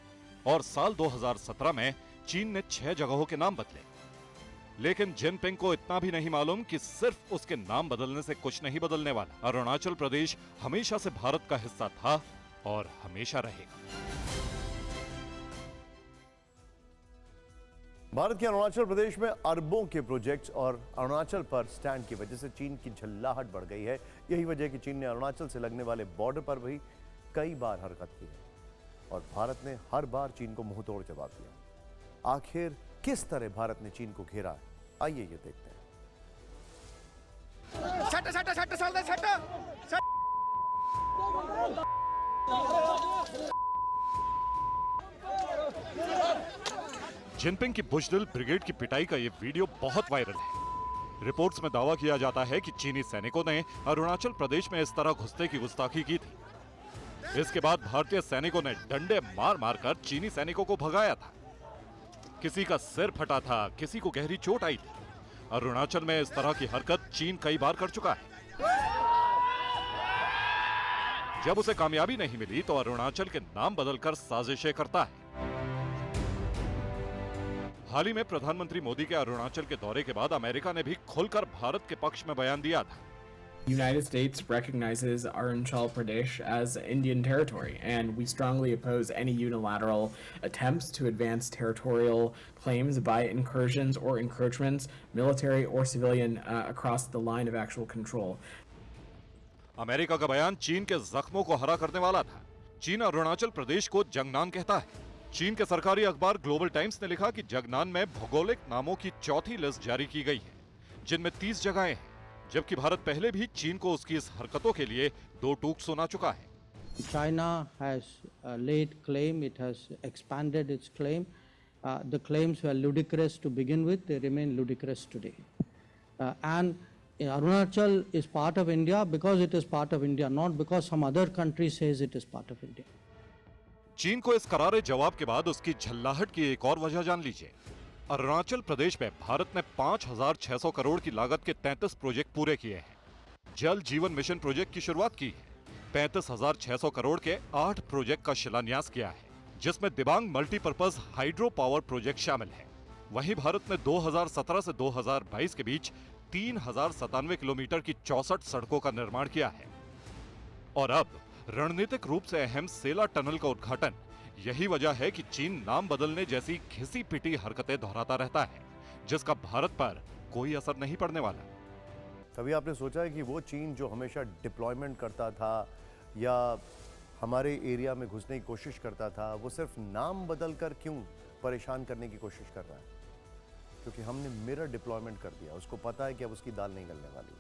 और साल 2017 में चीन ने 6 जगहों के नाम बदले। लेकिन जिनपिंग को इतना भी नहीं मालूम कि सिर्फ उसके नाम बदलने से कुछ नहीं बदलने वाला। अरुणाचल प्रदेश हमेशा से भारत का हिस्सा था और हमेशा रहेगा। भारत के अरुणाचल प्रदेश में अरबों के प्रोजेक्ट्स और अरुणाचल पर स्टैंड की वजह से चीन की झल्लाहट बढ़ गई है। यही वजह है कि चीन ने अरुणाचल से लगने वाले बॉर्डर पर भी कई बार हरकत की है और भारत ने हर बार चीन को मुंह तोड़ जवाब दिया। आखिर किस तरह भारत ने चीन को घेरा है, आइए ये देखते हैं। जिनपिंग की बुजदिल ब्रिगेड की पिटाई का ये वीडियो बहुत वायरल है। रिपोर्ट्स में दावा किया जाता है कि चीनी सैनिकों ने अरुणाचल प्रदेश में इस तरह घुसने की गुस्ताखी की थी। इसके बाद भारतीय सैनिकों ने डंडे मार मार कर चीनी सैनिकों को भगाया था। किसी का सिर फटा था, किसी को गहरी चोट आई थी। अरुणाचल में इस तरह की हरकत चीन कई बार कर चुका है। जब उसे कामयाबी नहीं मिली तो अरुणाचल के नाम बदलकर साजिशें करता है। हाल ही में प्रधानमंत्री मोदी के अरुणाचल के दौरे के बाद अमेरिका ने भी खुलकर भारत के पक्ष में बयान दिया था। The United States recognizes Arunachal Pradesh as Indian territory, and we strongly oppose any unilateral attempts to advance territorial claims by incursions or encroachments, military or civilian, across the line of actual control. America का बयान चीन के जख्मों को हरा करने वाला था। चीन अरुणाचल प्रदेश को जंगनान कहता है। चीन के सरकारी अखबार ग्लोबल टाइम्स ने लिखा कि जगनान में भौगोलिक नामों की चौथी लिस्ट जारी की गई है, जिनमें 30 जगहें हैं, जबकि भारत पहले भी चीन को उसकी इस हरकतों के लिए 2 टूक सुना चुका है। China has laid claim, it has expanded its claim. The claims were ludicrous to begin with, they remain ludicrous today. And Arunachal is part of India because it is part of India, not because some other country says it is part of India. चीन को इस करारे जवाब के बाद उसकी झल्लाहट की एक और वजह जान लीजिए। अरुणाचल प्रदेश में भारत ने 5,600 करोड़ की लागत के 33 प्रोजेक्ट पूरे किए हैं। जल जीवन मिशन प्रोजेक्ट की शुरुआत की है। 35,600 करोड़ के 8 प्रोजेक्ट का शिलान्यास किया है, जिसमें Dibang multipurpose hydro power project शामिल है। वहीं भारत ने 2017 से 2022 के बीच 3,097 किलोमीटर की 64 सड़कों का निर्माण किया है। और अब रणनीतिक रूप से अहम सेला टनल का उद्घाटन। यही वजह है कि चीन नाम बदलने जैसी घिसी पिटी हरकतें दोहराता रहता है, जिसका भारत पर कोई असर नहीं पड़ने वाला। कभी आपने सोचा है कि वो चीन जो हमेशा डिप्लॉयमेंट करता था या हमारे एरिया में घुसने की कोशिश करता था, वो सिर्फ नाम बदलकर क्यों परेशान करने की कोशिश कर रहा है? क्योंकि हमने मिरर डिप्लॉयमेंट कर दिया। उसको पता है कि अब उसकी दाल नहीं गलने वाली।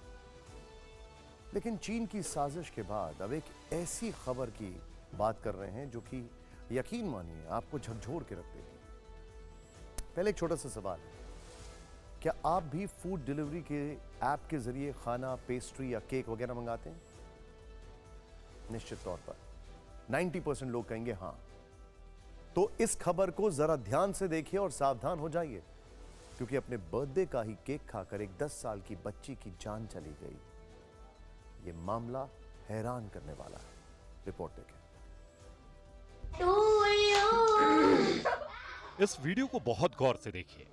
लेकिन चीन की साजिश के बाद अब एक ऐसी खबर की बात कर रहे हैं जो कि यकीन मानिए आपको झकझोर के रख देगी। पहले एक छोटा सा सवाल, क्या आप भी फूड डिलीवरी के ऐप के जरिए खाना, पेस्ट्री या केक वगैरह मंगाते हैं? निश्चित तौर पर 90% लोग कहेंगे हाँ। तो इस खबर को जरा ध्यान से देखिए और सावधान हो जाइए, क्योंकि अपने बर्थडे का ही केक खाकर एक 10 साल की बच्ची की जान चली गई। ये मामला हैरान करने वाला है। रिपोर्ट देखें। इस वीडियो को बहुत गौर से देखिए।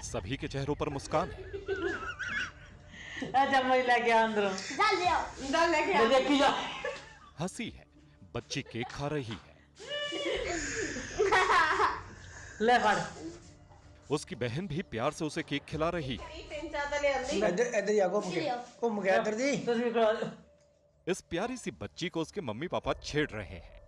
सभी के चेहरों पर मुस्कान है। हंसी है, बच्ची केक खा रही है। उसकी बहन भी प्यार से उसे केक खिला रही है। इस प्यारी सी बच्ची को उसके मम्मी पापा छेड़ रहे हैं।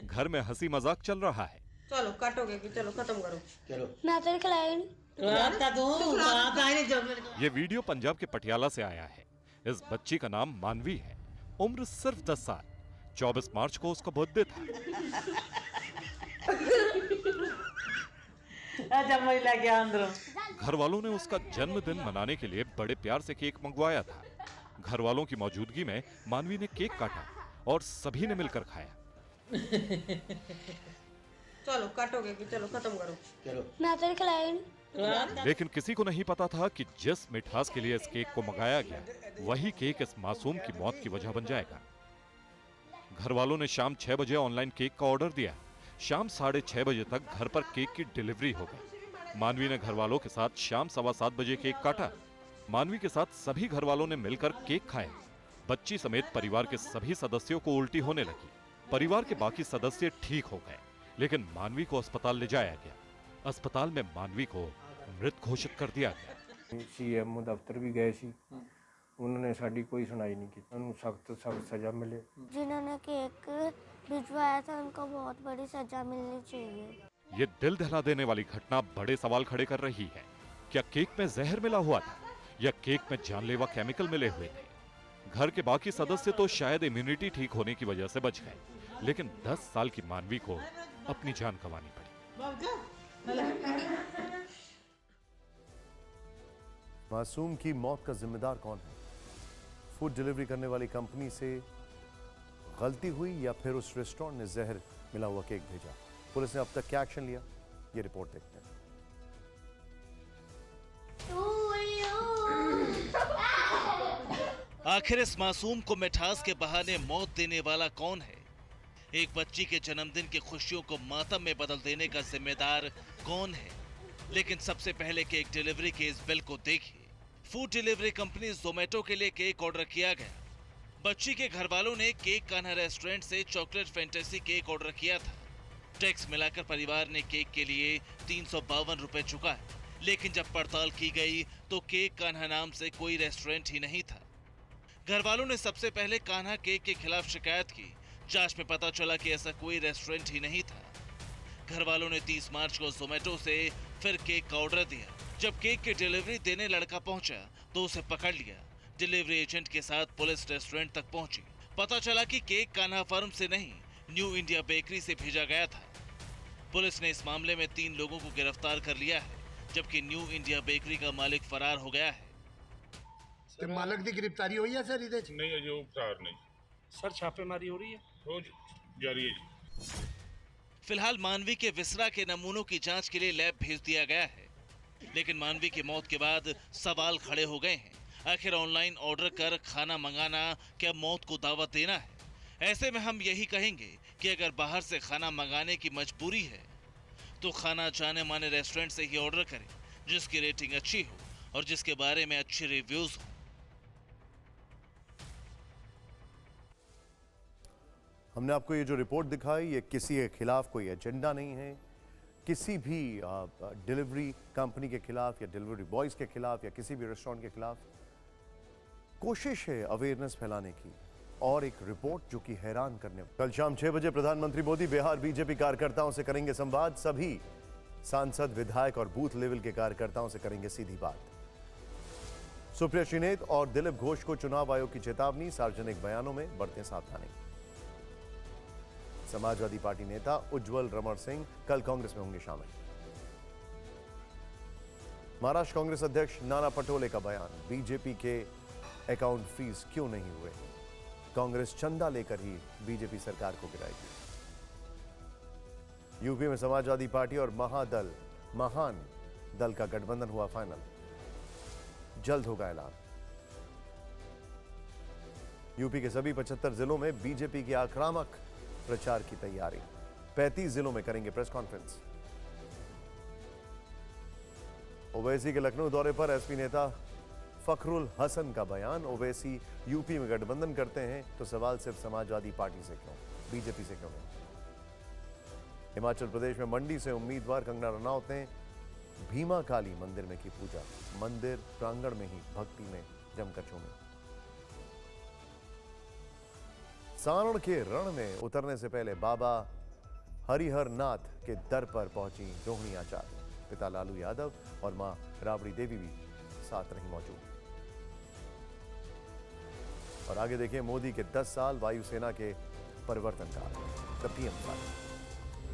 घर में हंसी मजाक चल रहा है। चलो काटोगे कि चलो खत्म करो। चलो मैं तो खिलाएगा। ये वीडियो पंजाब के पटियाला से आया है। इस बच्ची का नाम मानवी है। उम्र सिर्फ 10 साल। 24 मार्च को उसका बर्थडे था। घर वालों ने उसका जन्मदिन मनाने के लिए बड़े प्यार से केक मंगवाया था। घर वालों की मौजूदगी में मानवी ने केक काटा और सभी ने मिलकर खाया। चलो काटोगे कि चलो खत्म करो। चलो मैं तो खिलाएगा। लेकिन किसी को नहीं पता था कि जिस मिठास के लिए इस केक को मंगाया गया, वही केक इस मासूम की मौत की वजह बन जाएगा। घर वालों ने शाम 6 बजे ऑनलाइन केक का ऑर्डर दिया। शाम 6:30 बजे तक घर पर केक की डिलीवरी हो गई। मानवी ने घर वालों के साथ शाम 7:15 बजे केक काटा। मानवी के साथ सभी घर वालों ने मिलकर केक खाए। बच्ची समेत परिवार के सभी सदस्यों को उल्टी होने लगी। परिवार के बाकी सदस्य ठीक हो गए, लेकिन मानवी को अस्पताल ले जाया गया। अस्पताल में मानवी को मृत घोषित कर दिया गया। सीएम दफ्तर भी गए सी, उन्होंने साड़ी कोई सुनाई नहीं की। उन्हें सख्त सजा मिले। जिन्होंने केक भिजवाया था उनको बहुत बड़ी सजा मिलनी चाहिए। ये दिल दहला देने वाली घटना बड़े सवाल खड़े कर रही है। क्या केक में जहर मिला हुआ था या केक में जानलेवा केमिकल मिले हुए थे? घर के बाकी सदस्य तो शायद इम्यूनिटी ठीक होने की वजह से बच गए, लेकिन 10 साल की मानवी को अपनी जान गंवानी पड़ी। मासूम की मौत का जिम्मेदार कौन है? फूड डिलीवरी करने वाली कंपनी से गलती हुई या फिर उस रेस्टोरेंट ने जहर मिला हुआ केक भेजा? पुलिस ने अब तक क्या एक्शन लिया, ये रिपोर्ट देखते हैं। आखिर इस मासूम को मिठास के बहाने मौत देने वाला कौन है? एक बच्ची के जन्मदिन की खुशियों को मातम में बदल देने का जिम्मेदार कौन है? लेकिन सबसे पहले केक डिलीवरी के इस बिल को देखिए। फूड डिलीवरी कंपनी जोमेटो के लिए केक ऑर्डर किया गया। बच्ची के घर वालों ने केक कान्हा रेस्टोरेंट से चॉकलेट फैंटेसी केक ऑर्डर किया था। टैक्स मिलाकर परिवार ने केक के लिए 352 रुपए चुकाए, लेकिन जब पड़ताल की गई तो केक कान्हा नाम से कोई रेस्टोरेंट ही नहीं था। घर वालों ने सबसे पहले कान्हा केक के खिलाफ शिकायत की। जांच में पता चला कि ऐसा कोई रेस्टोरेंट ही नहीं था। घर वालों ने 30 मार्च को जोमेटो से फिर केक का ऑर्डर दिया। जब केक की डिलीवरी देने लड़का पहुंचा तो उसे पकड़ लिया। डिलीवरी एजेंट के साथ पुलिस रेस्टोरेंट तक पहुंची। पता चला कि केक कान्हा फर्म से नहीं, न्यू इंडिया बेकरी से भेजा गया था। पुलिस ने इस मामले में 3 लोगों को गिरफ्तार कर लिया है, जबकि न्यू इंडिया बेकरी का मालिक फरार हो गया है। मालिक की गिरफ्तारी हुई है सर? नहीं, जो फरार नहीं सर, छापेमारी हो रही है, रोज जारी है। फिलहाल मानवी के विसरा के नमूनों की जांच के लिए लैब भेज दिया गया है, लेकिन मानवी की मौत के बाद सवाल खड़े हो गए हैं। आखिर ऑनलाइन ऑर्डर कर खाना मंगाना क्या मौत को दावत देना है? ऐसे में हम यही कहेंगे कि अगर बाहर से खाना मंगाने की मजबूरी है तो खाना जाने माने रेस्टोरेंट से ही ऑर्डर करें, जिसकी रेटिंग अच्छी हो और जिसके बारे में अच्छे रिव्यूज हो। हमने आपको ये जो रिपोर्ट दिखाई, ये किसी के खिलाफ कोई एजेंडा नहीं है, किसी भी डिलीवरी कंपनी के खिलाफ या डिलीवरी बॉयज के खिलाफ या किसी भी रेस्टोरेंट के खिलाफ। कोशिश है अवेयरनेस फैलाने की और एक रिपोर्ट जो कि हैरान करने। कल शाम 6 बजे प्रधानमंत्री मोदी बिहार बीजेपी कार्यकर्ताओं से करेंगे संवाद। सभी सांसद, विधायक और बूथ लेवल के कार्यकर्ताओं से करेंगे सीधी बात। सुप्रिया श्रीनेत और दिलीप घोष को चुनाव आयोग की चेतावनी, सार्वजनिक बयानों में बरतें सावधानी। समाजवादी पार्टी नेता उज्जवल रमण सिंह कल कांग्रेस में होंगे शामिल। महाराष्ट्र कांग्रेस अध्यक्ष नाना पटोले का बयान, बीजेपी के अकाउंट फ्रीज क्यों नहीं हुए? कांग्रेस चंदा लेकर ही बीजेपी सरकार को गिराएगी। यूपी में समाजवादी पार्टी और महान दल का गठबंधन हुआ फाइनल, जल्द होगा ऐलान। यूपी के सभी 75 जिलों में बीजेपी की आक्रामक प्रचार की तैयारी। 35 जिलों में करेंगे प्रेस कॉन्फ्रेंस। ओवैसी के लखनऊ दौरे पर एसपी नेता फखरुल हसन का बयान, ओवैसी यूपी में गठबंधन करते हैं तो सवाल सिर्फ समाजवादी पार्टी से क्यों, बीजेपी से क्यों नहीं? हिमाचल प्रदेश में मंडी से उम्मीदवार कंगना रनौत ने भीमा काली मंदिर में की पूजा। मंदिर प्रांगण में ही भक्ति में जमकर झूमे। सारण के रण में उतरने से पहले बाबा हरिहर नाथ के दर पर पहुंची रोहिणी आचार्य। पिता लालू यादव और मां राबड़ी देवी भी साथ रही मौजूद। और आगे देखिए मोदी के 10 साल वायुसेना के परिवर्तन काल, द पीएम फाइल।